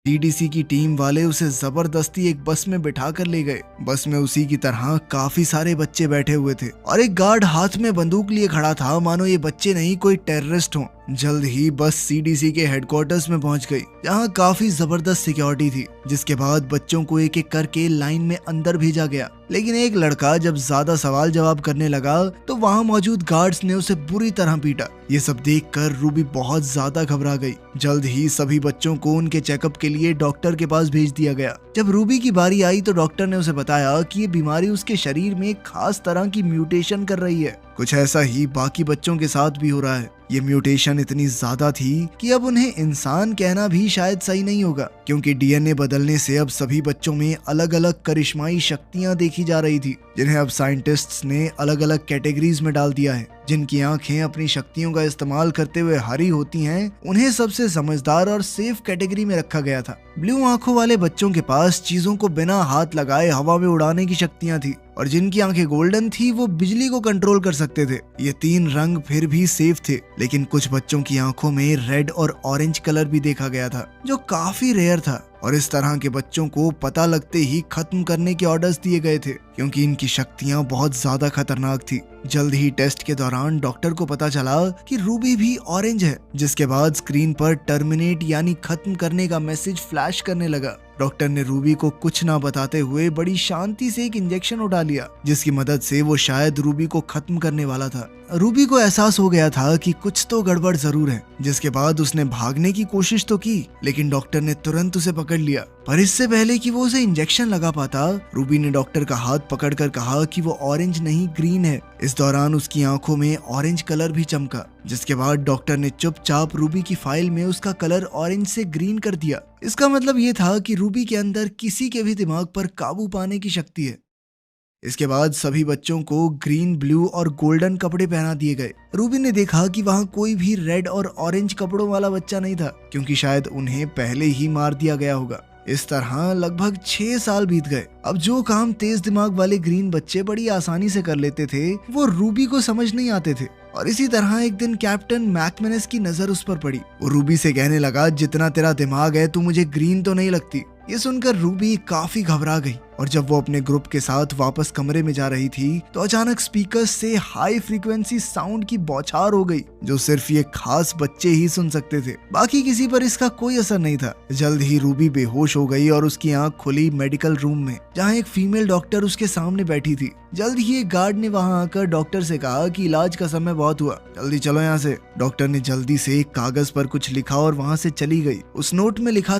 DDC की team वाले उसे जबरदस्ती एक बस में बिठा कर ले गए। बस में उसी की तरह काफी सारे बच्चे बैठे हुए थे और एक गार्ड हाथ में बंदूक लिए खड़ा था, मानो ये बच्चे नहीं कोई टेररिस्ट हों। जल्द ही बस सीडीसी के हेडक्वार्टर्स में पहुंच गई, जहां काफी जबरदस्त सिक्योरिटी थी। जिसके बाद बच्चों को एक एक करके लाइन में अंदर भेजा गया। लेकिन एक लड़का जब ज्यादा सवाल जवाब करने लगा तो वहां मौजूद गार्ड्स ने उसे बुरी तरह पीटा। ये सब देखकर रूबी बहुत ज्यादा घबरा गई। जल्द ही सभी बच्चों को उनके चेकअप के लिए डॉक्टर के पास भेज दिया गया। जब रूबी की बारी आई तो डॉक्टर ने उसे बताया कि ये बीमारी उसके शरीर में एक खास तरह की म्यूटेशन कर रही है। कुछ ऐसा ही बाकी बच्चों के साथ भी हो रहा है। ये म्यूटेशन इतनी ज्यादा थी कि अब उन्हें इंसान कहना भी शायद सही नहीं होगा, क्योंकि डीएनए बदलने से अब सभी बच्चों में अलग अलग करिश्माई शक्तियां देखी जा रही थी, जिन्हें अब साइंटिस्ट्स ने अलग अलग कैटेगरीज में डाल दिया है। जिनकी आंखें अपनी शक्तियों का इस्तेमाल करते हुए हरी होती हैं, उन्हें सबसे समझदार और सेफ कैटेगरी में रखा गया था। ब्लू आंखों वाले बच्चों के पास चीजों को बिना हाथ लगाए हवा में उड़ाने की शक्तियां थी, और जिनकी आंखें गोल्डन थी वो बिजली को कंट्रोल कर सकते थे। ये तीन रंग फिर भी सेफ थे, लेकिन कुछ बच्चों की आंखों में रेड और ऑरेंज कलर भी देखा गया था, जो काफी रेयर था। और इस तरह के बच्चों को पता लगते ही खत्म करने के ऑर्डर्स दिए गए थे, क्योंकि इनकी शक्तियां बहुत ज्यादा खतरनाक थी। जल्द ही टेस्ट के दौरान डॉक्टर को पता चला कि रूबी भी ऑरेंज है, जिसके बाद स्क्रीन पर टर्मिनेट यानी खत्म करने का मैसेज फ्लैश करने लगा। डॉक्टर ने रूबी को कुछ ना बताते हुए बड़ी शांति से एक इंजेक्शन उठा लिया, जिसकी मदद से वो शायद रूबी को खत्म करने वाला था। रूबी को एहसास हो गया था कि कुछ तो गड़बड़ जरूर है, जिसके बाद उसने भागने की कोशिश तो की, लेकिन डॉक्टर ने तुरंत उसे पकड़ लिया। पर इससे पहले कि वो उसे इंजेक्शन लगा पाता, रूबी ने डॉक्टर का हाथ पकड़कर कहा कि वो ऑरेंज नहीं ग्रीन है। इस दौरान उसकी आंखों में ऑरेंज कलर भी चमका, जिसके बाद डॉक्टर ने चुपचाप रूबी की फाइल में उसका कलर ऑरेंज से ग्रीन कर दिया। इसका मतलब ये था कि रूबी के अंदर किसी के भी दिमाग पर काबू पाने की शक्ति है। इसके बाद सभी बच्चों को ग्रीन, ब्लू और गोल्डन कपड़े पहना दिए गए। रूबी ने देखा कि वहाँ कोई भी रेड और ऑरेंज कपड़ों वाला बच्चा नहीं था, क्योंकि शायद उन्हें पहले ही मार दिया गया होगा। इस तरह लगभग 6 साल बीत गए। अब जो काम तेज दिमाग वाले ग्रीन बच्चे बड़ी आसानी से कर लेते थे, वो रूबी को समझ नहीं आते थे। और इसी तरह एक दिन कैप्टन मैकमेनस की नजर उस पर पड़ी। वो रूबी से कहने लगा, जितना तेरा दिमाग है तू मुझे ग्रीन तो नहीं लगती। ये सुनकर रूबी काफी घबरा गई, और जब वो अपने ग्रुप के साथ वापस कमरे में जा रही थी तो अचानक स्पीकर से हाई फ्रीक्वेंसी साउंड की बौछार हो गई, जो सिर्फ ये खास बच्चे ही सुन सकते थे। बाकी किसी पर इसका कोई असर नहीं था। जल्द ही रूबी बेहोश हो गई और उसकी आंख खुली मेडिकल रूम में, जहाँ एक फीमेल डॉक्टर उसके सामने बैठी थी। जल्द ही एक गार्ड ने वहां आकर डॉक्टर से कहा कि इलाज का समय बहुत हुआ, जल्दी चलो यहाँ से। डॉक्टर ने जल्दी से एक कागज पर कुछ लिखा और वहां से चली गई। उस नोट में लिखा